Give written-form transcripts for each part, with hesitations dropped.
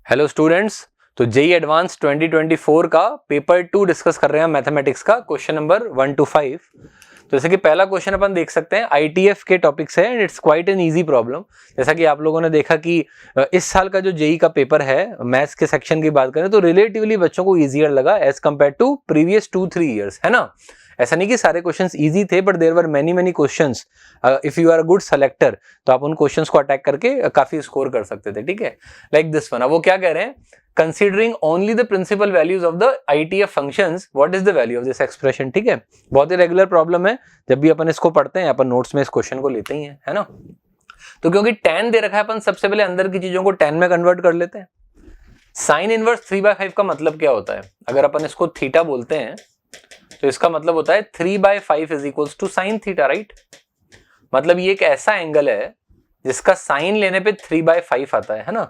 Hello students, तो JEE advance 2024 का paper 2 discuss कर रहे हैं मैथमेटिक्स का क्वेश्चन नंबर 1 to 5। तो जैसे कि पहला क्वेश्चन अपन देख सकते हैं आईटीएफ के टॉपिक से and it's quite an easy problem. जैसा कि आप लोगों ने देखा कि इस साल का जो जेई का पेपर है मैथ्स के सेक्शन की बात करें तो रिलेटिवली बच्चों को इजियर लगा as compare to previous 2-3 years, है ना। ऐसा नहीं कि सारे क्वेश्चंस इजी थे, but there were many questions. If you are a good selector तो आप उन क्वेश्चंस को अटैक करके काफी स्कोर कर सकते थे, ठीक है। लाइक दिस वन, अब वो क्या कह रहे हैं, considering only the principal values of the ITF functions, what is the value of this expression, ठीक है। बहुत ही रेगुलर प्रॉब्लम है, जब भी अपन इसको पढ़ते हैं अपन नोट्स में इस क्वेश्चन को लेते ही हैं, है ना। तो क्योंकि tan दे रखा है, अपन सबसे पहले अंदर की चीजों को tan में कन्वर्ट कर लेते हैं। साइन इनवर्स 3/5 का मतलब क्या होता है, अगर अपन इसको थीटा बोलते हैं तो इसका मतलब होता है 3/5 is equals to sine theta, right. मतलब ये एक ऐसा एंगल है जिसका साइन लेने पे 3/5 आता है ना।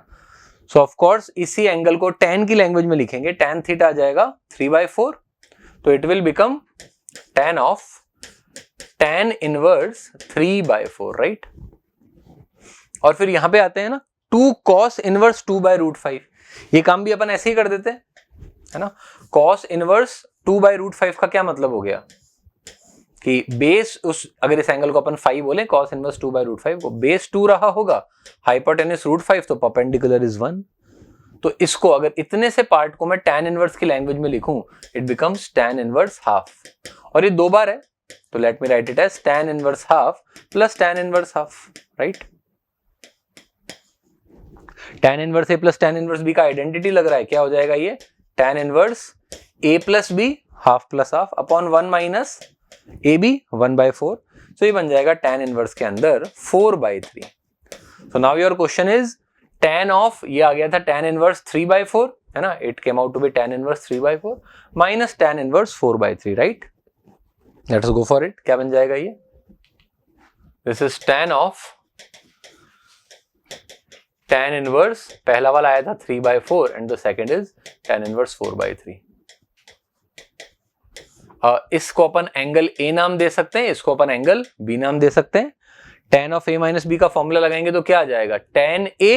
सो ऑफ कोर्स इसी एंगल को tan की लैंग्वेज में लिखेंगे, tan थीटा आ जाएगा 3/4, तो it will become tan of tan inverse 3/4, right. और फिर यहां पे आते हैं ना 2 cos इनवर्स 2/√5, ये काम भी अपन ऐसे ही कर देते हैं, है ना। cos इनवर्स 2/√5 का क्या मतलब हो गया कि बेस उस, अगर इस एंगल को अपन 5 बोले, cos इनवर्स 2/√5 को बेस 2 रहा होगा, हाइपोटेन्यूस √5 तो परपेंडिकुलर इज 1। तो इसको अगर इतने से पार्ट को मैं tan इनवर्स की लैंग्वेज में लिखूं, it becomes tan inverse half, और ये 2 बार है तो let me write it as tan inverse half plus tan inverse half, right. tan inverse A plus tan inverse B का आइडेंटिटी लग रहा है, क्या हो जाएगा ये, tan inverse a plus B half plus half upon 1 minus A B 1/4। So ये बन जाएगा tan इनवर्स के अंदर 4/3। So now your question is tan of, ये आ गया था tan इनवर्स 3/4, है ना, it came out to be tan inverse 3/4 minus tan inverse 4/3, right. Let's go for it, क्या बन जाएगा ये, this is tan of tan inverse, पहला वाला आया था 3/4 and the second is tan inverse 4/3। इसको अपन एंगल A नाम दे सकते हैं, इसको अपन एंगल B नाम दे सकते हैं। tan of A minus B का फॉर्मूला लगाएंगे तो क्या आ जाएगा, tan A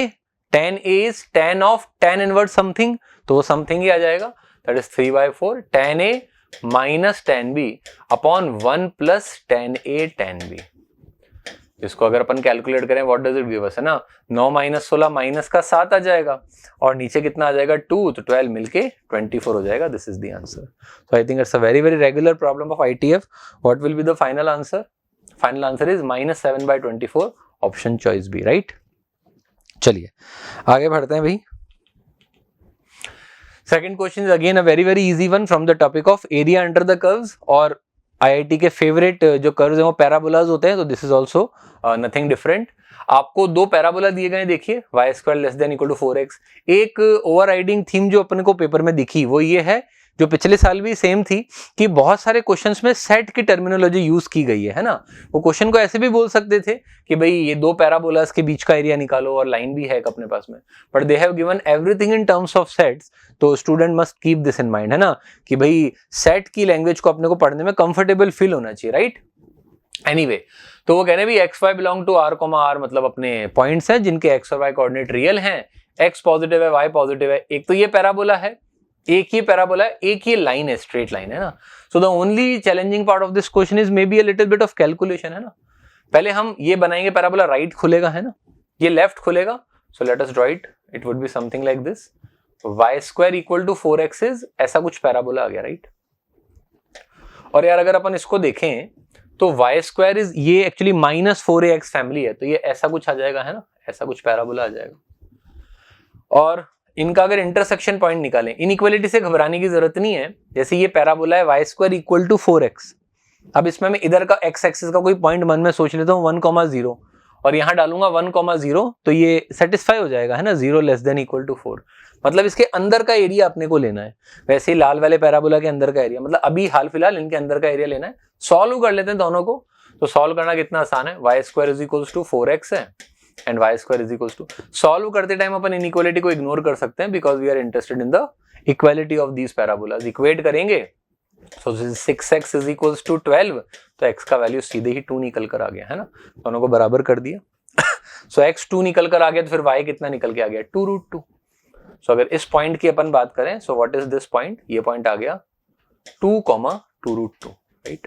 is tan of tan inverse something, तो वो समथिंग ही आ जाएगा, that is 3/4 tan A minus tan B upon 1 plus tan A tan B। इसको अगर अपन कैलकुलेट करें what does it give us, है ना, 9 माइनस 16 माइनस का 7 आ जाएगा, और नीचे कितना आ जाएगा 2, तो 12 मिलके 24 हो जाएगा। This is the answer. So I think it's a very regular problem of ITF. What will be the final answer, final answer is -7/24, option choice B, right. चलिए आगे बढ़ते हैं भाई। Second question is again a very easy one from the topic of area under the curves, और IIT के favourite जो curves हैं वो पैराबोलाज होते हैं, तो this is also nothing different. आपको 2 पैराबोला दिए गए, देखिए y² less than equal to 4x। एक ओवरराइडिंग थीम जो अपने को पेपर में दिखी वो ये है, जो पिछले साल भी सेम थी, कि बहुत सारे क्वेश्चंस में सेट की टर्मिनोलॉजी यूज की गई है ना। वो क्वेश्चन को ऐसे भी बोल सकते थे कि भाई ये 2 पैराबोलास के बीच का एरिया निकालो, और लाइन भी है अपने पास में, but they have given everything in terms of sets. तो student must keep this in mind, है ना, कि भाई सेट की लैंग्वेज को अपने को पढ़ने में कंफर्टेबल फील होना चाहिए, राइट। एनीवे, तो वो कह रहे हैं भी X Y belong to R comma R, मतलब अपने पॉइंट्स हैं जिनके एक्स और वाई कोऑर्डिनेट रियल हैं, एक्स पॉजिटिव है वाई पॉजिटिव है। एक तो ये पैराबोला है, एक ये पैराबोला है, एक ये लाइन है, स्ट्रेट लाइन, है ना। So the only challenging part of this question is may be a little bit of calculation, है ना। पहले हम ये बनाएंगे, पैराबोला राइट खुलेगा, है ना, ये लेफ्ट खुलेगा। So let us draw it, it would be something like this, y² equal to 4x is, ऐसा कुछ पैराबोला आ गया, राइट। और यार अगर अपन इसको देखें तो y² इज, ये एक्चुअली -4ax फैमिली है, तो ये ऐसा कुछ आ जाएगा, है ना, ऐसा कुछ पैराबोला आ जाएगा। और इनका अगर इंटरसेक्शन पॉइंट निकालें, इनइक्वालिटी से घबराने की जरूरत नहीं है। जैसे ये पैराबोला है y² इक्वल टू 4x, अब इसमें मैं इधर का x एक्सिस का कोई पॉइंट मन में सोच लेता हूँ 1,0, और यहां डालूंगा 1,0, तो ये सेटिस्फाई हो जाएगा, है ना, 0 लेस देन इक्वल टू 4। मतलब इसके अंदर का एरिया अपने को लेना है। वैसे ही लाल वाले पैराबोला के अंदर का एरिया, मतलब अभी हाल फिलहाल इनके अंदर का एरिया लेना है। सॉल्व कर लेते हैं दोनों को, तो सॉल्व करना कितना आसान है, y² is equals to 4x है and y² is equals to, solve करते टाइम अपन इनइक्वालिटी को इग्नोर कर सकते हैं because we are interested in the equality of these parabolas. Equate करेंगे तो 6x इज इक्वल्स टू 12, तो x का वैल्यू सीधे ही 2 निकल कर आ गया, है ना, दोनों को बराबर कर दिया। सो x 2 निकल कर आ गया, तो फिर y कितना निकल के आ गया, 2√2। सो अगर इस पॉइंट की अपन बात करें, सो व्हाट इज दिस पॉइंट, ये पॉइंट आ गया 2,2√2, राइट।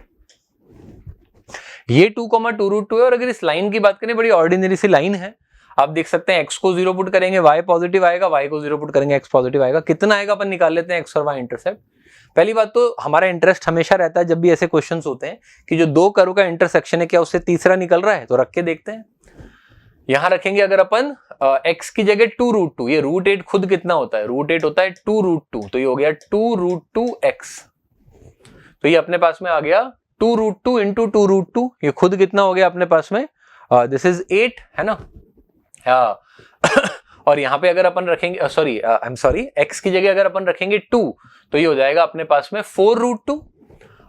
ये 2,2√2 है। और अगर इस लाइन की बात करें, बड़ी ऑर्डिनरी सी लाइन है, आप देख सकते हैं x को 0 पुट करेंगे y पॉजिटिव आएगा, y को 0 पुट करेंगे x पॉजिटिव आएगा। कितना आएगा अपन निकाल लेते हैं x और y इंटरसेप्ट। पहली बात तो हमारा इंटरेस्ट हमेशा रहता है जब भी ऐसे क्वेश्चंस होते हैं कि जो दो कर्व का इंटरसेक्शन है क्या उससे तीसरा निकल रहा है, तो रख के देखते हैं। यहां रखेंगे अगर अपन x की जगह 2√2, ये √8 खुद कितना होता है, √8 होता है 2√2, तो ये हो गया 2√2x। तो ये अपने पास में आ गया 2√2 इंटू 2√2, ये खुद कितना हो गया अपने पास में, दिस इज 8 है ना। और यहाँ पे अगर अपन रखेंगे x की जगह अगर अपन रखेंगे 2, तो ये हो जाएगा अपने पास में 4√2,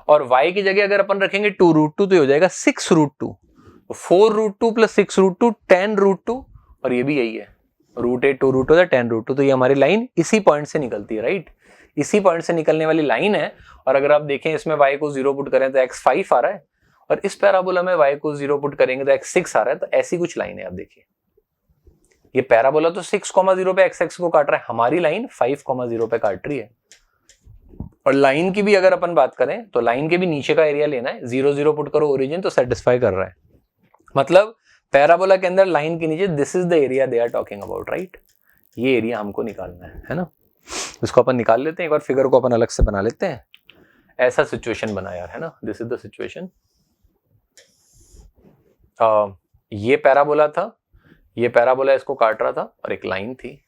और y की जगह अगर अपन रखेंगे 2√2 तो ये हो जाएगा 6√2। 4√2 प्लस 6√2 10√2, और ये भी यही है √8 2√2 10√2। तो ये हमारी लाइन इसी पॉइंट से निकलती है, राइट, इसी पॉइंट से निकलने वाली लाइन है। और अगर आप देखें इसमें y को 0 पुट करें तो x 5 आ रहा है, और इस पैराबोला में y को 0 पुट करेंगे तो x 6 आ रहा है। तो ऐसी कुछ लाइन है, आप देखिए ये पैराबोला तो 6,0 पे x को काट रहा है, हमारी लाइन 5,0 पे काट रही है। और लाइन की भी अगर अपन बात करें तो लाइन के भी नीचे का एरिया लेना है, 0 0 पुट करो ओरिजिन तो सेटिस्फाई कर रहा है। मतलब पैराबोला के अंदर लाइन के नीचे this is the area they are talking about, right. ये एरिया हमको निकालना है ना। इसको अपन निकाल लेते हैं, एक बार फिगर को अपन अलग से बना लेते हैं। ऐसा सिचुएशन बना यार, है ना, दिस इज द सिचुएशन। ये पैराबोला था, ये पैराबोला इसको काट रहा था और एक लाइन थी।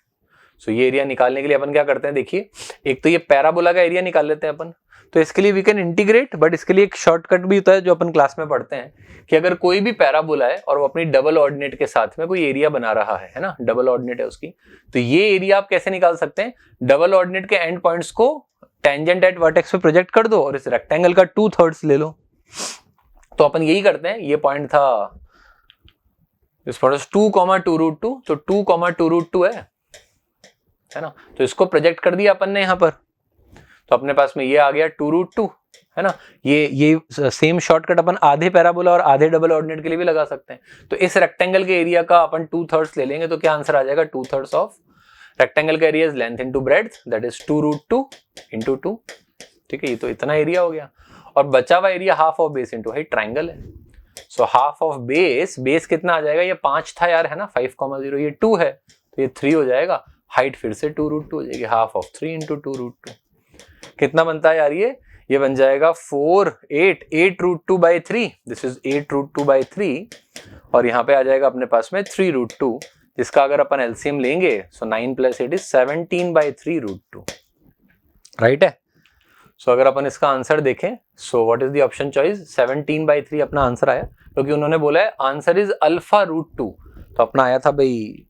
सो ये एरिया निकालने के लिए अपन क्या करते हैं, देखिए एक तो ये पैराबोला का एरिया निकाल लेते हैं अपन। तो इसके लिए वी कैन इंटीग्रेट, बट इसके लिए एक शॉर्टकट भी होता है जो अपन क्लास में पढ़ते हैं कि अगर कोई भी पैराबोला है और वो अपनी डबल ऑर्डिनेट के साथ में कोई एरिया बना रहा है ना, डबल ऑर्डिनेट है उसकी, तो ये एरिया आप कैसे निकाल सकते हैं, डबल ऑर्डिनेट के एंड पॉइंट्स को टेंजेंट एट वर्टेक्स पे प्रोजेक्ट कर दो और इस रेक्टेंगल का 2/3 ले लो। तो अपन यही करते हैं। ये पॉइंट था इस पॉइंट 2,2√2, तो 2,2√2 है ना, तो इसको प्रोजेक्ट कर दिया अपन ने यहां पर। तो अपने पास में ये आ गया 2√2, है ना। ये सेम शॉर्टकट अपन आधे पैराबोला और आधे डबल ऑर्डिनेट के लिए भी लगा सकते हैं। तो इस रेक्टेंगल के एरिया का अपन 2/3 ले लेंगे, तो क्या आंसर आ जाएगा, 2/3 ऑफ रेक्टेंगल का area is length into breadth, that is 2√2 into 2। ठीक है, ये तो इतना एरिया हो गया। और बचा हुआ area half of base into height, triangle है। सो हाफ ऑफ बेस कितना आ जाएगा, ये 5 था यार, है ना, 5,0, ये 2 है तो ये 3 हो जाएगा। हाइट फिर से 2√2 हो जाएगी, हाफ ऑफ 3 इंटू 2√2 कितना बनता है यार, ये बन जाएगा 8√2/3, दिस इज 8√2/3, और यहाँ पे आ जाएगा अपने पास में 3√2, जिसका अगर अपन एलसीएम लेंगे सो 9 + 8 इज 17/3√2, राइट है। सो अगर अपन इसका आंसर देखें, सो what is the option choice, 17/3 अपना आंसर आया, क्योंकि उन्होंने बोला है आंसर इज α√2, तो अपना आया था भाई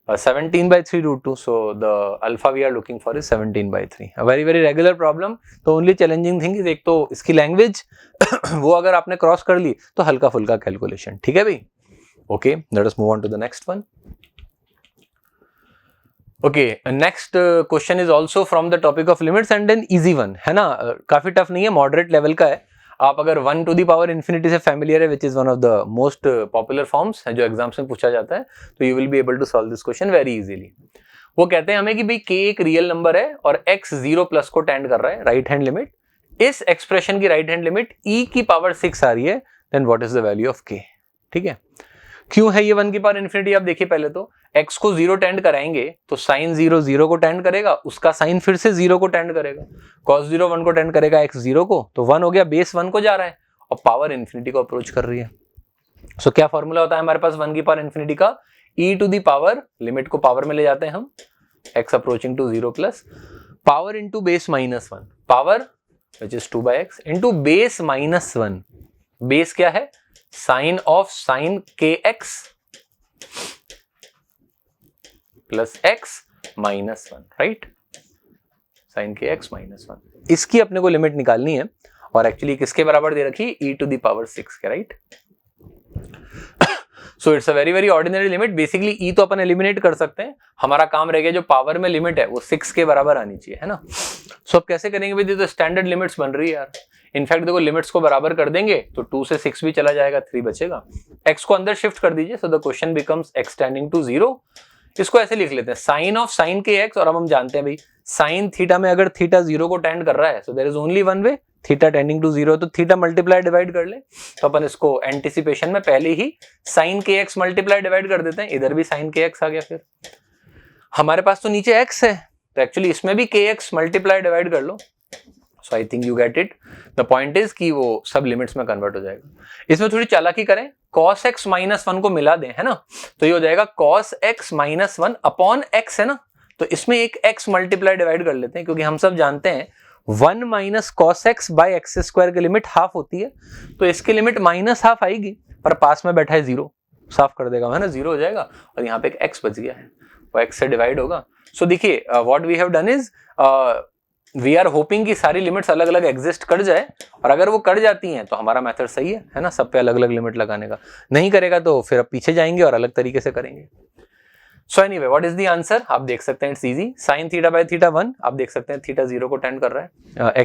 17/3√2, so the alpha we are looking for is 17/3. A very very regular problem. तो only challenging thing is एक तो इसकी लैंग्वेज वो अगर आपने क्रॉस कर ली तो हल्का फुल्का कैलकुलेशन, ठीक है भाई। Okay, let us move on to the next one. Okay, next question is also from the topic of limits and an easy one, है ना, काफी टफ नहीं है, मॉडरेट लेवल का है। आप अगर 1 to the power infinity से फैमिलियर है, which is one of the most popular forms है जो एग्जाम्स में पूछा जाता है, तो you will be able to solve this question very easily. वो कहते हैं हमें कि भाई k एक रियल नंबर है और x 0+ को टेंड कर रहा है, राइट हैंड लिमिट। इस एक्सप्रेशन की राइट हैंड लिमिट e की पावर 6 आ रही है, then what is the value of k। ठीक है, क्यों है ये 1 की पावर इन्फिनिटी, आप देखिए पहले तो x को 0 टेंड कराएंगे तो साइन 0 0 को टेंड करेगा, उसका साइन फिर से 0 को टेंड करेगा, cos 0 1 को टेंड करेगा, x 0 को, तो 1 हो गया, बेस 1 को जा रहा है और पावर इन्फिनिटी को अप्रोच कर रही है। सो क्या फॉर्मूला होता है हमारे पास 1 की पावर इन्फिनिटी का, e to the power, limit को पावर में ले जाते हैं हम, x approaching to 0+ power into base -1, power which is 2/x into base -1, base क्या है, sine of sine kx plus x -1, right, sine kx -1, इसकी अपने को लिमिट निकालनी है। और एक्चुअली किसके बराबर दे रखी, e टू दी पावर 6 के, right. So it's a very very ordinary limit. Basically e तो अपन एलिमिनेट कर सकते हैं, हमारा काम रह गया जो पावर में लिमिट है वो 6 के बराबर आनी चाहिए, है ना। सो अब कैसे करेंगे भाई, तो स्टैंडर्ड लिमिट्स बन रही है यार। इनफैक्ट देखो, लिमिट्स को बराबर कर देंगे तो 2 से 6 भी चला जाएगा, 3 बचेगा। x को अंदर शिफ्ट कर दीजिए, so the question becomes x tending to 0 इसको ऐसे लिख लेते हैं साइन ऑफ साइन के एक्स, और अब हम जानते हैं भाई साइन थीटा में अगर थीटा 0 को टेंड कर रहा है, so there is only one way, theta tending to 0, तो थीटा मल्टीप्लाई डिवाइड कर ले। तो अपन इसको एंटिसिपेशन में पहले ही साइन के एक्स मल्टीप्लाई डिवाइड कर देते हैं, इधर भी साइन के एक्स आ गया। फिर हमारे पास तो नीचे एक्स है, तो एक्चुअली इसमें भी के एक्स मल्टीप्लाई डिवाइड कर लो। So I think you get it. The point is कि वो सब लिमिट्स में कन्वर्ट हो जाएगा। इसमें थोड़ी चालाकी करें, cos x माइनस 1 को मिला दें, है ना, तो ये हो जाएगा cos x minus 1 upon x, है ना, तो इसमें एक x मल्टीप्लाई डिवाइड कर लेते हैं, क्योंकि हम सब जानते हैं 1 minus cos x by x square की लिमिट हाफ होती है, तो इसकी लिमिट माइनस हाफ आएगी, पर पास में बैठा है 0, साफ कर देगा, है ना, 0 हो जाएगा, और यहाँ पे एक x बच गया है, वो x से डिवाइड होगा। सो देखिए what we have done is we are hoping कि सारी लिमिट्स अलग अलग एग्जिस्ट कर जाए, और अगर वो कर जाती हैं तो हमारा मेथड सही है ना, सब पे अलग अलग लिमिट लगाने का। नहीं करेगा तो फिर अब पीछे जाएंगे और अलग तरीके से करेंगे। So anyway what is the answer, आप देख सकते हैं it's easy, sine theta by theta 1, आप देख सकते हैं थीटा 0 को टेंड कर रहा है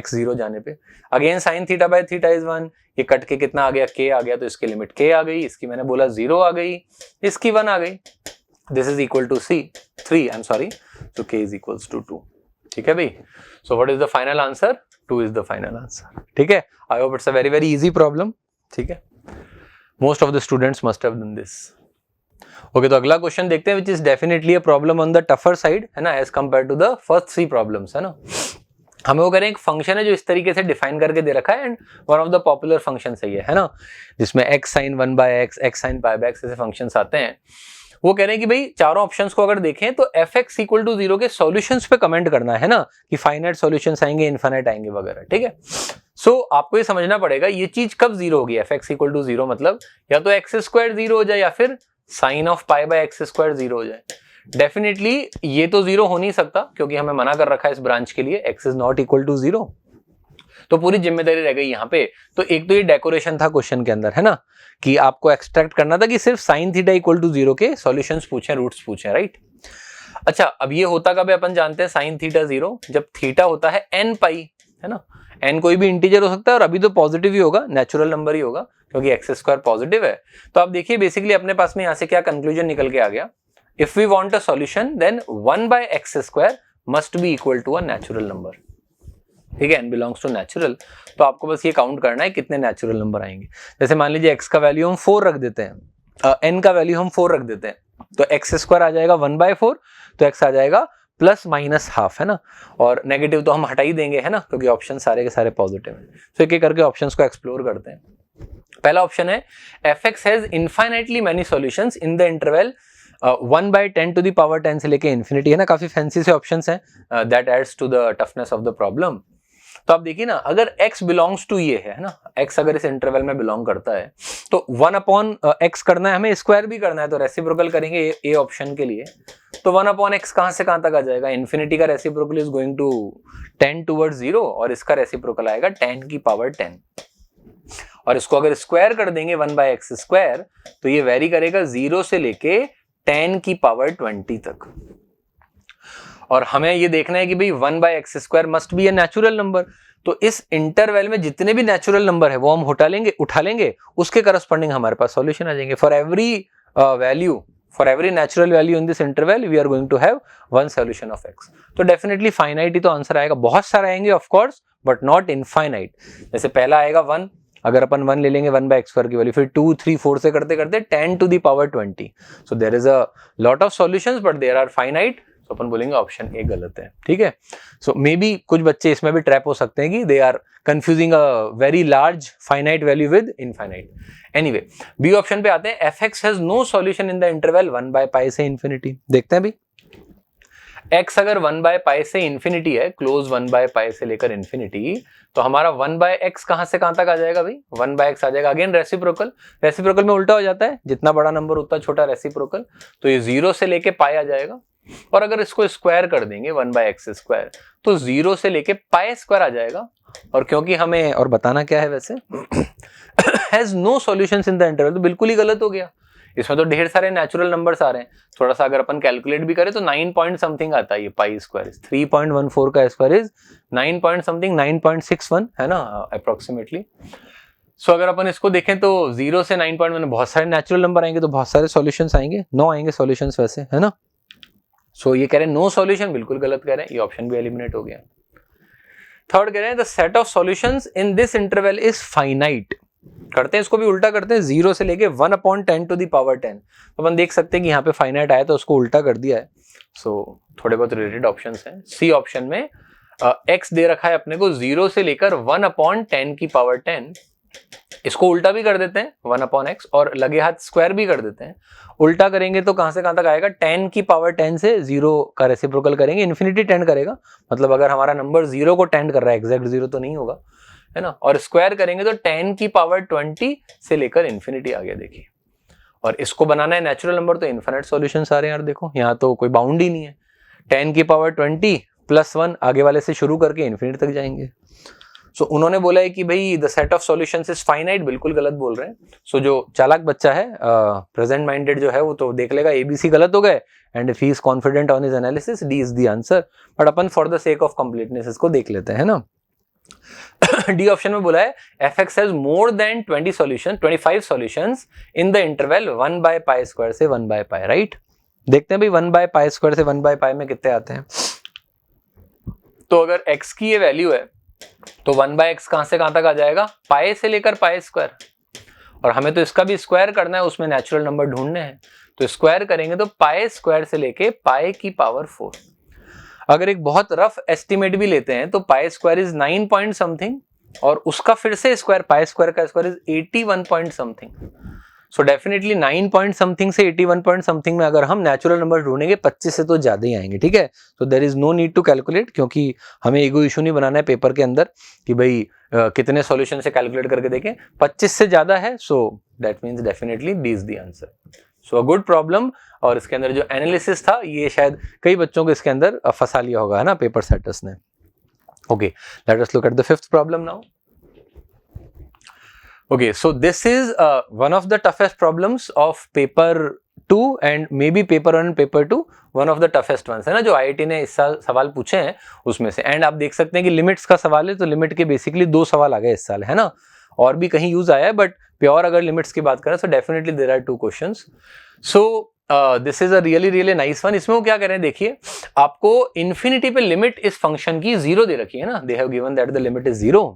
x 0 जाने पे। Again sine theta by theta is 1, ये कट के कितना आ गया, k आ गया, तो इसकी लिमिट k आ गई, इसकी मैंने बोला 0 आ गई, इसकी 1 आ गई, this is equal to c 3, I am sorry, so k is equals to 2। ठीक है भाई, so what is the final answer, 2 is the final answer. ठीक है, I hope it's a very very easy problem. ठीक है, most of the students must have done this. Okay, तो अगला question देखते हैं, which is definitely a problem on the tougher side, है ना, as compare to the first 3 problems, है ना। हमें वो करें, एक फंक्शन है जो इस तरीके से डिफाइन करके दे रखा है, and one of the popular function सही है ना, जिसमें x sin 1 by x, x sin pi by x ऐसे फंक्शंस आते हैं। वो कह रहे हैं कि भाई चारों ऑप्शंस को अगर देखें तो fx इक्वल टू 0 के सॉल्यूशंस पे कमेंट करना है ना, कि फाइनाइट सॉल्यूशंस आएंगे, इनफाइनाइट आएंगे वगैरह। ठीक है, सो आपको ये समझना पड़ेगा ये चीज कब 0 होगी, fx इक्वल टू 0 मतलब या तो x स्क्वायर 0 हो जाए या फिर sine of pi by x square 0 हो जाए। डेफिनेटली ये तो 0 हो नहीं सकता, क्योंकि हमें मना कर रखा है इस ब्रांच के लिए x is not equal to 0, तो पूरी जिम्मेदारी रह गई यहाँ पे। तो एक तो ये डेकोरेशन था क्वेश्चन के अंदर, है ना, कि आपको एक्सट्रैक्ट करना था कि सिर्फ साइन थीटा इक्वल टू 0 के सॉल्यूशंस पूछे, रूट्स पूछे, राइट। अच्छा, अब ये होता कब है, अपन जानते हैं साइन थीटा 0 जब थीटा होता है n पाई, है ना, n कोई भी इंटीजर हो सकता है, और अभी तो पॉजिटिव ही होगा, नेचुरल नंबर ही होगा, क्योंकि एक्स स्क्वायर पॉजिटिव है। तो आप देखिए बेसिकली अपने पास में यहाँ से क्या कंक्लूजन निकल के आ गया, if we want a solution then 1 by x square must be equal to a natural number. ठीक है, n बिलोंग्स टू नेचुरल, तो आपको बस ये काउंट करना है कितने नेचुरल नंबर आएंगे। जैसे मान लीजिए x का वैल्यू हम 4 रख देते हैं, n का वैल्यू हम 4 रख देते हैं, तो एक्स स्क्वायर आ जाएगा 1/4, तो x आ जाएगा प्लस माइनस हाफ, है ना, और नेगेटिव तो हम हटा ही देंगे, है ना, क्योंकि ऑप्शन सारे के सारे पॉजिटिव हैं। तो एक एक करके ऑप्शंस को एक्सप्लोर करते हैं। पहला ऑप्शन है fx has infinitely many solutions in the interval 1/10 to the power 10 से लेके इन्फिनिटी, है ना, काफी फैंसी से ऑप्शंस हैं, that adds to the toughness of the problem. तो आप देखिए ना, अगर x बिलोंग्स टू ये है ना, x अगर इस इंटरवल में बिलोंग करता है तो 1/x करना है, हमें स्क्वायर भी करना है, तो रेसिप्रोकल करेंगे ए ऑप्शन के लिए, तो 1/x कहां से कहां तक आ जाएगा, इन्फिनिटी का reciprocal is going to 10 towards 0, और इसका रेसिप्रोकल आएगा 10 की पावर 10, और इसको अगर स्क्वायर कर देंगे 1/x स्क्वायर, तो ये वेरी करेगा 0 से लेके 10 की पावर 20 तक। और हमें ये देखना है कि भाई 1/x square must B a natural number, तो इस इंटरवल में जितने भी नेचुरल नंबर है वो हम उठा लेंगे, उसके करस्पॉन्डिंग हमारे पास सॉल्यूशन आ जाएंगे। For every natural value in this interval we are going to have one solution of x। तो डेफिनेटली फाइनाइट ही तो आंसर आएगा, बहुत सारे आएंगे of course, but not infinite. जैसे पहला आएगा 1, अगर अपन 1 ले लेंगे 1/x स्क्वायर की वैल्यू, फिर 2, 3, 4 से करते करते 10 to the power 20, so there is a lot of solutions but there are finite, तो अपन बोलेंगे ऑप्शन ए गलत है। ठीक है, सो मे बी कुछ बच्चे इसमें भी ट्रैप हो सकते हैं कि they are confusing a very large finite value with infinite. Anyway, B option पे आते हैं, fx has no solution in the interval 1/π से इन्फिनिटी। देखते हैं भाई, x अगर 1/π से इन्फिनिटी है, क्लोज 1/π से लेकर इन्फिनिटी, तो हमारा 1/x कहां से कहां तक आ जाएगा भाई, 1/x आ जाएगा, अगेन रेसिप्रोकल में उल्टा हो जाता है, जितना बड़ा नंबर उतना छोटा रेसिप्रोकल, तो ये 0 से लेके पाई आ जाएगा, और अगर इसको स्क्वायर कर देंगे 1/x स्क्वायर, तो 0 से लेके पाई स्क्वायर आ जाएगा। और क्योंकि हमें और बताना क्या है वैसे has no solutions in the interval, तो बिल्कुल ही गलत हो गया, इसमें तो ढेर सारे नेचुरल नंबर्स आ रहे हैं। थोड़ा सा अगर अपन कैलकुलेट भी करें तो 9 पॉइंट समथिंग आता है, ये पाई स्क्वायर 3.14 का स्क्वायर इज 9 पॉइंट समथिंग 9.61, है ना, अप्रोक्सीमेटली। सो अगर अपन इसको देखें तो 0 से 9 पॉइंट में बहुत सारे नेचुरल नंबर आएंगे, तो बहुत सारे सॉल्यूशंस आएंगे, 9 आएंगे सॉल्यूशंस वैसे, है ना। सो ये कह रहे हैं नो सॉल्यूशन, बिल्कुल गलत कह रहे हैं, ये ऑप्शन भी एलिमिनेट हो गया। थर्ड कह रहे हैं the set of solutions in this interval is finite. करते हैं इसको भी उल्टा करते हैं, 0 से लेके 1/10 टू द पावर 10। तो अपन देख सकते हैं कि यहाँ पे फाइनाइट आया तो उसको उल्टा कर दिया है। सो थोड़े बहुत रिलेटेड ऑप्शंस हैं। सी ऑप्शन में x दे रखा है अपने को 0 से लेकर 1/10 की पावर 10, इसको उल्टा भी कर देते हैं 1/x और लगे हाथ स्क्वायर भी कर देते हैं। उल्टा करेंगे तो कहां से कहां तक आएगा, 10 की पावर 10 से 0 का रेसिप्रोकल करेंगे, इन्फिनिटी टेंड करेगा। मतलब अगर हमारा नंबर 0 को टेंड कर रहा है, एग्जैक्ट 0 तो नहीं होगा, है ना। और स्क्वायर करेंगे तो 10 की पावर 20 से लेकर इन्फिनिटी आ गया, देखिए। और इसको बनाना है नेचुरल नंबर तो इन्फिनिट सॉल्यूशन आ रहे हैं यार, देखो यहाँ तो कोई बाउंड ही नहीं है। 10 की पावर 20 + 1 आगे वाले से शुरू करके इन्फिनिटी तक जाएंगे। सो उन्होंने बोला है कि भाई the set of solutions is finite, बिल्कुल गलत बोल रहे हैं। सो जो चालाक बच्चा है, प्रेजेंट माइंडेड जो है, वो तो देख लेगा एबीसी गलत हो गए, and if he is confident on his analysis, D is the answer. But upon for the sake of completeness इसको देख लेते हैं ना। डी ऑप्शन में बोला है fx has more than 25 solutions in the interval 1/π² से 1/π, राइट। देखते हैं भाई 1/π² से 1/π में कितने आते हैं। तो अगर x की ये वैल्यू है तो 1/x कहां से कहां तक आ जाएगा, पाई से लेकर π²। और हमें तो इसका भी स्क्वायर करना है, उसमें नेचुरल नंबर ढूंढने हैं, तो स्क्वायर करेंगे तो π² से लेके π की पावर 4। अगर एक बहुत रफ एस्टिमेट भी लेते हैं तो π² इज 9 पॉइंट समथिंग, और उसका फिर से स्क्वायर, π² का square is 81 point something. So definitely 9 point something से 81 पॉइंट समथिंग में अगर हम नेचुरल नंबर ढूंढेंगे 25 से तो ज्यादा ही आएंगे, ठीक है। So there is no need to calculate, क्योंकि हमें ईगो इशू नहीं बनाना है पेपर के अंदर कि भाई कितने सॉल्यूशन से कैलकुलेट करके देखें। 25 से ज्यादा है, so that means definitely D is the answer. So a good problem. और इसके अंदर जो एनालिसिस था, ये शायद कई बच्चों को इसके अंदर फंसा लिया होगा, है ना, पेपर सेटर्स ने। Okay, let us look at the fifth problem now. Okay, so this is one of the toughest problems of paper 2 and maybe paper 1 and paper 2, one of the toughest ones, है ना, जो IIT ने इस साल सवाल पूछे हैं उसमें से। एंड आप देख सकते हैं कि लिमिट्स का सवाल है, तो लिमिट के बेसिकली 2 सवाल आ गए इस साल, है ना। और भी कहीं यूज आया है, बट प्योर अगर लिमिट्स की बात करें तो definitely there are 2 questions. So this is a really nice one. इसमें वो क्या कर रहे हैं, देखिए, आपको इन्फिनिटी पे लिमिट इस फंक्शन की 0 दे रखी है ना, दे have given that the limit is 0।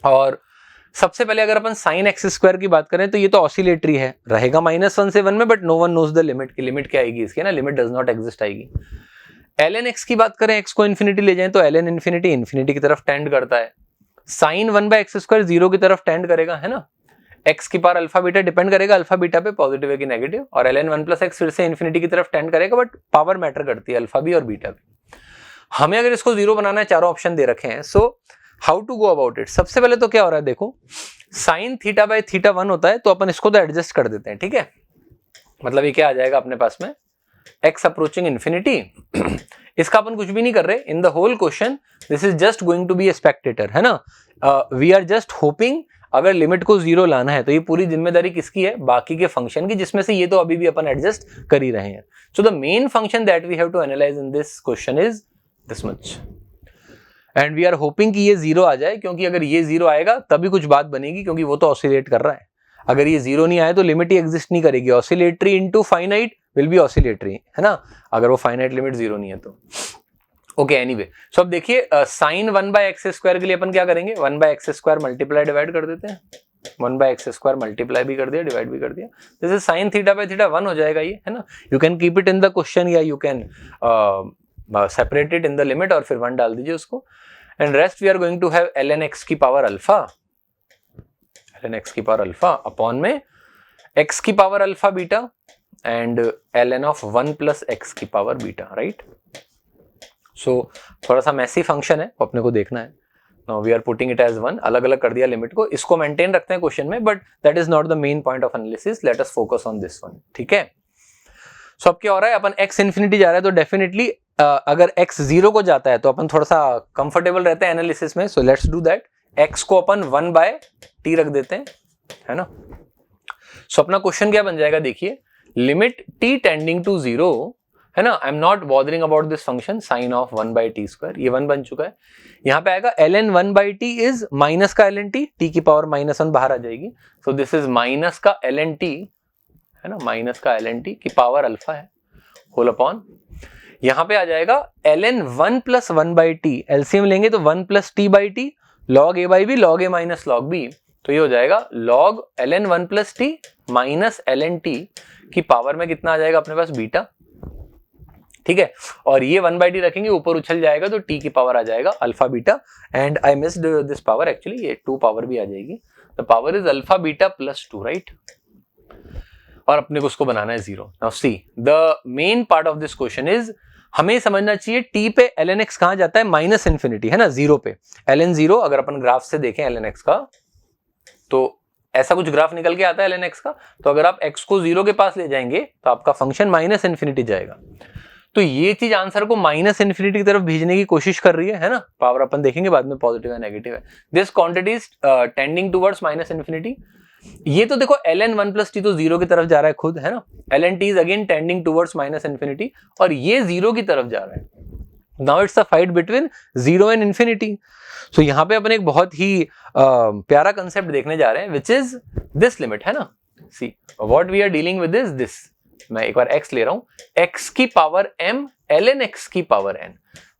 और सबसे पहले अगर अपन sin x² की बात करें तो ये तो ऑसिलेटरी है, रहेगा -1 से 1 में, but no one knows the limit की लिमिट क्या आएगी इसकी, ना, लिमिट डज नॉट एग्जिस्ट आएगी। ln x की बात करें, x को इन्फिनिटी ले जाएं तो ln इन्फिनिटी की तरफ टेंड करता है। sin 1/x² 0 की तरफ टेंड करेगा, है ना। x की पावर अल्फा बीटा डिपेंड करेगा अल्फा बीटा पे, पॉजिटिव है कि नेगेटिव। और ln 1 + x फिर से इन्फिनिटी की तरफ टेंड करेगा, बट पावर मैटर करती है अल्फा भी और बीटा भी। हमें अगर इसको 0 बनाना है, चारों ऑप्शन दे रखे हैं, so how to go about it. सबसे पहले तो क्या हो रहा है, देखो, sin θ/θ1 होता है, तो अपन इसको तो एडजस्ट कर देते हैं, ठीक है। मतलब ये क्या आ जाएगा अपने पास में, x अप्रोचिंग इन्फिनिटी। इसका अपन कुछ भी नहीं कर रहे in the whole question, this is just going to be a spectator, है ना। वी आर जस्ट होपिंग अगर लिमिट को 0 लाना है तो ये पूरी जिम्मेदारी किसकी है, बाकी के फंक्शन की, जिसमें से ये तो अभी भी अपन एडजस्ट कर ही रहे हैं। So the main function that we have to analyse in this question is this much, and we are hoping कि ये 0 आ जाए, क्योंकि अगर ये 0 आएगा तभी कुछ बात बनेगी, क्योंकि वो तो ऑसिलेट कर रहा है। अगर ये 0 नहीं आए तो लिमिट ही एग्जिस्ट नहीं करेगी। Oscillatory into finite will be oscillatory, है ना, अगर वो फाइनाइट लिमिट 0 नहीं है तो। ओके, एनीवे, सो अब देखिए, sin 1/x² के लिए अपन क्या करेंगे, 1/x² मल्टीप्लाई डिवाइड कर देते हैं। 1/x² मल्टीप्लाई भी कर दिया, डिवाइड भी कर दिया, दिस इज sin θ/θ1 हो जाएगा ये, है ना। You can keep it in the question, या you can separate it in the limit और फिर 1 डाल दीजिए उसको। And rest we are going to have ln x की पावर अल्फा, ln x की पावर अल्फा अपॉन में x की power alpha beta and ln of 1 + x की पावर बीटा, राइट। सो थोड़ा सा मैसी फंक्शन है, अपने को देखना है। Now we are putting it as 1, अलग अलग कर दिया लिमिट को, इसको मेंटेन रखते हैं क्वेश्चन में, but that is not the main point of analysis, let us focus on this one, ठीक है। सो अब क्या हो रहा है, अपन x इन्फिनिटी जा रहा है, तो डेफिनेटली अगर x 0 को जाता है तो अपन थोड़ा सा कंफर्टेबल रहते हैं एनालिसिस में। So let's do that, x को अपन 1/t रख देते हैं, है ना। सो अपना क्वेश्चन क्या बन जाएगा, देखिए, लिमिट t टेंडिंग टू 0, है ना। I am not bothering about this function, sin of 1/t², ये 1 बन चुका है। यहाँ पे आएगा ln 1/t इज माइनस का ln t, t की पावर -1 बाहर आ जाएगी। सो दिस इज माइनस का ln t, है ना, माइनस का ln t की पावर अल्फा है, होल अपॉन, यहाँ पे आ जाएगा ln 1 plus 1 by t, LCM लेंगे तो 1 plus t by t, log a by b, log a minus log b, तो ये हो जाएगा log ln 1 plus t minus ln t की पावर में कितना आ जाएगा अपने पास बीटा, ठीक है। और ये 1 बाई टी रखेंगे, ऊपर उछल जाएगा तो टी की पावर आ जाएगा alpha beta, and I missed this power, actually ये 2 पावर भी आ जाएगी, the power is alpha beta plus 2, right. और अपने को उसको बनाना है 0। Now see the main part of this question is, हमें समझना चाहिए टी पे ln x कहां जाता है, माइनस इन्फिनिटी, है ना, 0 पे। ln 0 अगर अपन ग्राफ से देखें ln x का, तो ऐसा कुछ ग्राफ निकल के आता है ln x का, तो अगर आप x को 0 के पास ले जाएंगे तो आपका फंक्शन माइनस इन्फिनिटी जाएगा। तो ये चीज आंसर को माइनस इन्फिनिटी की तरफ भेजने की कोशिश कर रही है ना। पावर अपन देखेंगे बाद में पॉजिटिव है नेगेटिव है। This quantity is tending towards minus infinity. ये तो देखो ln 1 प्लस टी तो 0 की तरफ जा रहा है खुद, है ना। ln t is again tending towards minus infinity, और ये 0 की तरफ जा रहा है। Now it's a fight between 0 and infinity. So यहाँ पे अपन एक बहुत ही प्यारा कंसेप्ट देखने जा रहे हैं, विच इज दिस लिमिट, है ना। See what we are dealing with this, मैं एक बार x ले रहा हूं, x की पावर m ln x की power n।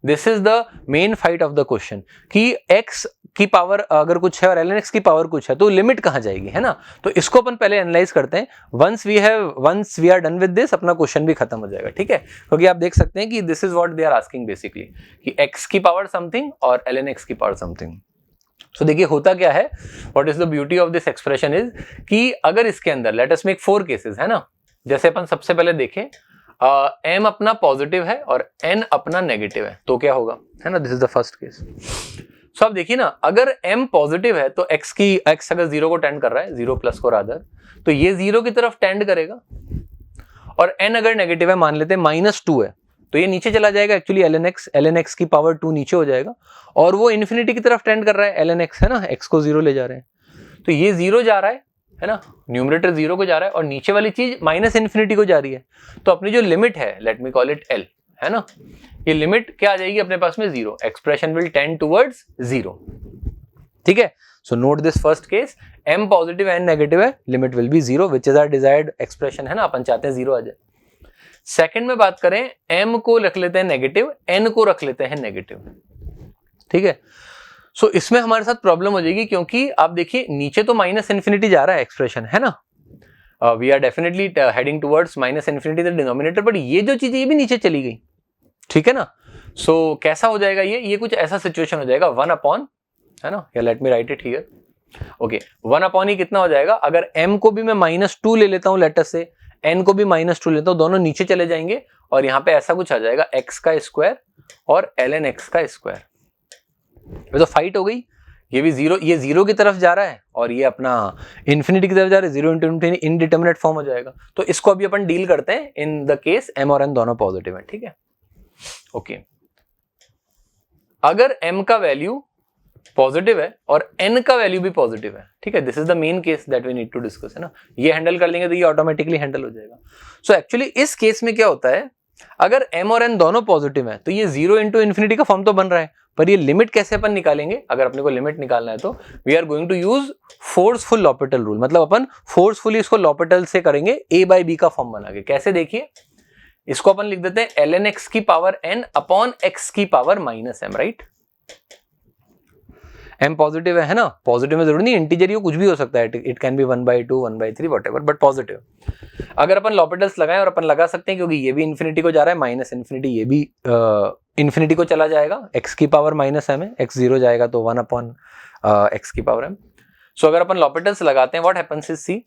This is the main fight of the question कि x की पावर अगर कुछ है और ln x की पावर कुछ है तो लिमिट कहां जाएगी, है ना। तो इसको अपन पहले एनालाइज करते हैं। Once we are done with this, अपना क्वेश्चन भी खत्म हो जाएगा, ठीक है। क्योंकि आप देख सकते हैं कि this is what they are asking basically, कि x की पावर समथिंग और ln x की पावर समथिंग। सो देखिए होता क्या है, what is the beauty of this expression is कि अगर इसके अंदर लेट अस मेक 4 केसेस, है ना। जैसे अपन सबसे पहले देखें, m अपना पॉजिटिव है और n अपना नेगेटिव है, तो क्या होगा, है ना। This is the first case. So अब देखिए ना, अगर m पॉजिटिव है तो x अगर 0 को टेंड कर रहा है, 0 प्लस को रादर, तो ये 0 की तरफ टेंड करेगा। और n अगर नेगेटिव है, मान लेते हैं -2 है, तो ये नीचे चला जाएगा। एक्चुअली ln x की पावर 2 नीचे हो जाएगा, और वो इन्फिनिटी की तरफ टेंड कर रहा है, ln x, है ना, x को 0 ले जा रहे हैं, तो ये 0 जा रहा है ना, न्यूमरेटर 0 को जा रहा है, और नीचे वाली चीज माइनस इन्फिनिटी को जा रही है। तो अपनी जो लिमिट है, let me call it L, है ना, ये लिमिट क्या आ जाएगी अपने पास में 0। एक्सप्रेशन विल टेंड टुवर्ड्स 0, ठीक है। So note this first case, m positive n negative है, limit will be 0, which is our desired expression, है ना। अपन चाहते हैं 0 आ जाए। सेकंड में बात करें, m को रख लेते हैं नेगेटिव, n को रख लेते हैं नेगेटिव, ठीक है। सो इसमें हमारे साथ प्रॉब्लम हो जाएगी, क्योंकि आप देखिए नीचे तो माइनस इन्फिनिटी जा रहा है एक्सप्रेशन, है ना। We are definitely heading towards minus infinity the denominator, but ये जो चीज ये भी नीचे चली गई, ठीक है ना। सो कैसा हो जाएगा ये कुछ ऐसा सिचुएशन हो जाएगा 1 अपॉन, है ना, या let me write it here, okay. 1 upon ही कितना हो जाएगा, अगर m को भी मैं -2 ले लेता हूं लेटर से, n को भी -2 लेता हूं, दोनों नीचे चले जाएंगे, और यहाँ पे ऐसा कुछ आ जाएगा x का स्क्वायर और ln x का स्क्वायर। तो फाइट हो गई, ये भी 0, ये 0 की तरफ जा रहा है और ये अपना इन्फिनिटी की तरफ जा रहा है, 0 इंटू इनडिटर्मिनेट फॉर्म हो जाएगा। तो इसको अभी अपन डील करते हैं इन द केस m और n दोनों पॉजिटिव है, ठीक है, ओके। अगर m का वैल्यू पॉजिटिव है और n का वैल्यू भी पॉजिटिव है, ठीक है, this is the main case that we need to discuss, है ना। ये हैंडल कर लेंगे तो ये ऑटोमेटिकली हैंडल हो जाएगा। सो एक्चुअली इस केस में क्या होता है, अगर m और n दोनों पॉजिटिव है तो ये 0 इंटू इन्फिनिटी का फॉर्म तो बन रहा है, पर ये लिमिट कैसे अपन निकालेंगे। अगर अपने को लिमिट निकालना है तो we are going to use forceful L'Hopital rule, मतलब अपन फोर्सफुली इसको लॉपिटल से करेंगे a बाई बी का फॉर्म बना के। कैसे देखिए, इसको अपन लिख देते हैं ln x की पावर n अपॉन x की power -m, right. m positive है ना, पॉजिटिव में जरूर नहीं, इंटीजर ये कुछ भी हो सकता है, it can be 1/2 1/3 whatever, but positive. अगर अपन लॉपिटल्स लगाएं, और अपन लगा सकते हैं क्योंकि ये भी इन्फिनिटी को जा रहा है, माइनस इन्फिनिटी ये भी इन्फिनिटी को चला जाएगा, x की पावर -m है, x 0 जाएगा तो 1 अपॉन x की पावर m। सो अगर अपन लॉपिटल्स लगाते हैं, व्हाट हैपेंस इज, सी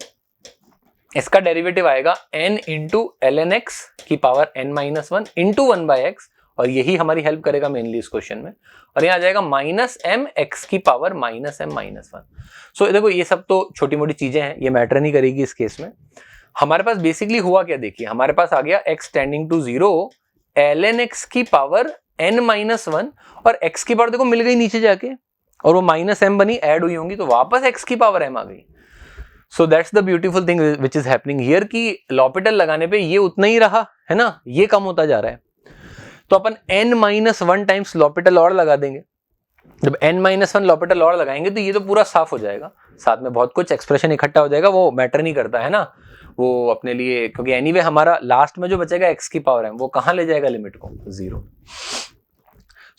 इसका डेरिवेटिव आएगा n इंटू ln x की पावर n-1 इंटू 1/x, और यही हमारी हेल्प करेगा मेनली इस क्वेश्चन में। और यहाँ आ जाएगा -m x की पावर -m-1। सो देखो ये सब तो छोटी मोटी चीजें हैं, ये मैटर नहीं करेगी इस केस में। हमारे पास बेसिकली हुआ क्या, देखिए हमारे पास आ गया x tending to 0 ln x की पावर n-1, और x की पावर देखो मिल गई नीचे जाके, और वो -m बनी, ऐड हुई होंगी, तो वापस x की पावर m आ गई। So that's the beautiful thing which is happening here, कि लॉपिटल लगाने पे ये उतना ही रहा, है ना, ये कम होता जा रहा है। तो अपन n-1 टाइम्स लॉपिटल और लगा देंगे, जब n-1 लॉपिटल और लगाएंगे तो ये तो पूरा साफ हो जाएगा, साथ में बहुत कुछ एक्सप्रेशन इकट्ठा हो जाएगा, वो मैटर नहीं करता है ना वो अपने लिए, क्योंकि एनीवे हमारा लास्ट में जो बचेगा x की पावर m वो कहां ले जाएगा लिमिट को, 0।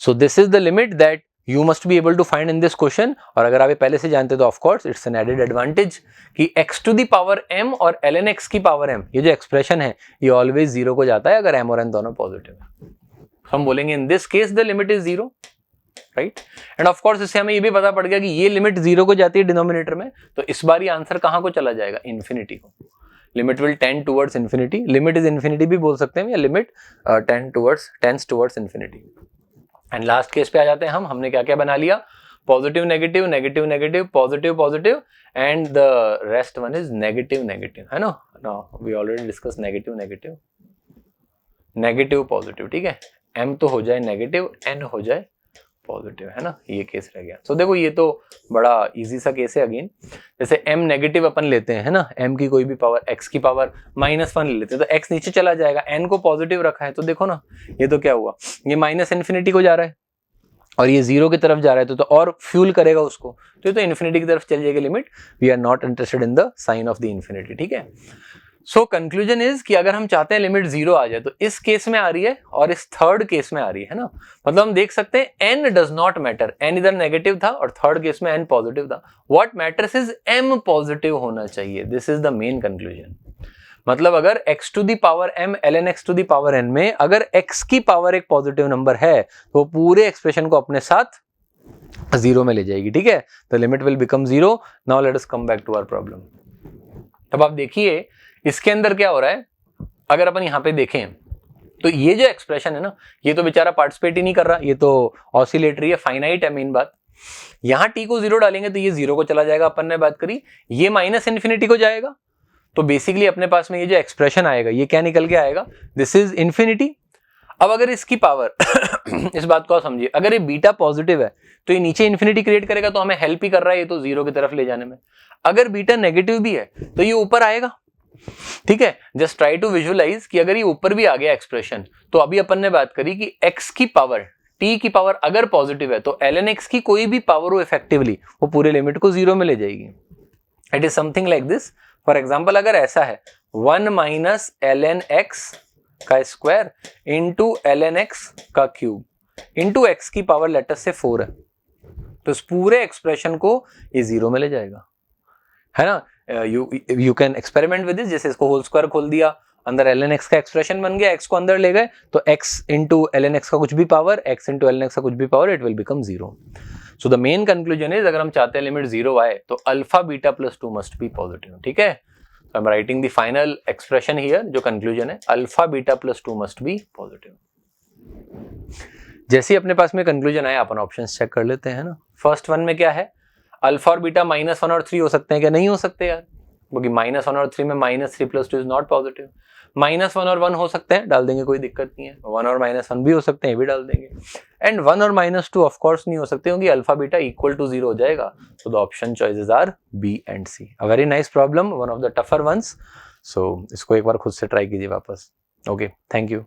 So this is the limit that you must be able to find in this question. और अगर आप ये पहले से जानते तो of course it's an added advantage कि x to the power m और ln x की पावर m ये जो एक्सप्रेशन है ये ऑलवेज 0 को जाता है अगर m और n दोनों पॉजिटिव है। हम बोलेंगे in this case the limit is 0, right. End of course इससे हमें ये भी पता पड़ गया कि ये लिमिट 0 को जाती है डिनोमिनेटर में, तो इस बार ये आंसर कहां को चला जाएगा, इन्फिनिटी को। Limit will tend towards infinity, limit is infinity भी बोल सकते हैं या limit tends towards infinity. And last case पे आ जाते हैं हम, हमने क्या क्या बना लिया, positive negative, negative negative, positive positive, and the rest one is negative negative, है ना। We already discuss negative negative, negative positive, ठीक है। m तो हो जाए नेगेटिव, n हो जाए पॉजिटिव, है ना, ये केस रह गया। तो देखो ये तो बड़ा इजी सा केस है। अगेन जैसे m नेगेटिव अपन लेते हैं, है ना, m की कोई भी पावर, x की पावर -1 ले लेते हैं तो x नीचे चला जाएगा, n को पॉजिटिव रखा है तो देखो ना ये तो क्या हुआ, ये माइनस इन्फिनिटी को जा रहा है और ये 0 की तरफ जा रहा है तो और फ्यूल करेगा उसको, तो ये तो इन्फिनिटी की तरफ चल जाएगी limit. We are not interested in the sign of the infinity, ठीक है। सो कंक्लूजन इज कि अगर हम चाहते हैं लिमिट 0 आ जाए तो इस केस में आ रही है और इस थर्ड केस में आ रही है ना, मतलब हम देख सकते हैं n does not matter, n इधर नेगेटिव था और थर्ड केस में n पॉजिटिव था, what matters is m positive होना चाहिए, this is the main conclusion. मतलब अगर x to the power m ln x to the power n में अगर x की पावर एक पॉजिटिव नंबर है तो पूरे एक्सप्रेशन को अपने साथ 0 में ले जाएगी, ठीक है। The limit will become 0। Now let us come back to our problem. अब आप देखिए इसके अंदर क्या हो रहा है, अगर अपन यहां पे देखें तो ये जो एक्सप्रेशन है ना ये तो बेचारा पार्टिसिपेट ही नहीं कर रहा, ये तो ऑसिलेटरी है, फाइनाइट है मेन बात। यहां t को 0 डालेंगे तो ये 0 को चला जाएगा, अपन ने बात करी, ये माइनस इन्फिनिटी को जाएगा तो बेसिकली अपने पास में ये जो एक्सप्रेशन आएगा ये क्या निकल के आएगा, दिस इज इन्फिनिटी। अब अगर इसकी पावर इस बात को आप समझिए, अगर ये बीटा पॉजिटिव है तो ये नीचे इन्फिनिटी क्रिएट करेगा तो हमें हेल्प ही कर रहा है ये तो 0 की तरफ ले जाने में। अगर बीटा नेगेटिव भी है तो ये ऊपर आएगा, ठीक है। जस्ट ट्राई टू विजुअलाइज कि अगर ये ऊपर भी आ गया एक्सप्रेशन तो अभी अपन ने बात करी कि x की पावर t की पावर अगर पॉजिटिव है तो ln x की कोई भी पावर हो इफेक्टिवली वो पूरे लिमिट को 0 में ले जाएगी। It is something like this. For example अगर ऐसा है 1 माइनस ln x का स्क्वायर इंटू ln x का क्यूब इंटू x की पावर लेटर से 4 है तो इस पूरे एक्सप्रेशन को ये 0 में ले जाएगा, है ना। You can experiment with this. जैसे इसको होल स्क्वायर खोल दिया, अंदर ln x का एक्सप्रेशन बन गया, x को अंदर ले गए तो x इंटू ln x का कुछ भी power, x into ln x का कुछ भी power, it will become 0। So the main conclusion is अगर हम चाहते हैं लिमिट 0 आए तो alpha beta plus 2 must be positive, ठीक है। I am writing the final expression here, जो कंक्लूजन है alpha beta plus 2 must be positive. जैसे ही अपने पास में कंक्लूजन आया अपन ऑप्शंस चेक कर लेते हैं ना। फर्स्ट वन में क्या है, अल्फा और बीटा -1 और 3 हो सकते हैं क्या, नहीं हो सकते यार, क्योंकि -1 और 3 में -3 + 2 इज नॉट पॉजिटिव। -1 और 1 हो सकते हैं, डाल देंगे, कोई दिक्कत नहीं है। 1 और -1 भी हो सकते हैं, ये भी डाल देंगे। एंड 1 और -2 ऑफ कोर्स नहीं हो सकते क्योंकि अल्फा बीटा इक्वल टू 0 हो जाएगा। So the option choices are B and C. A very nice problem, one of the tougher ones. So इसको एक बार खुद से ट्राई कीजिए वापस। Okay, thank you.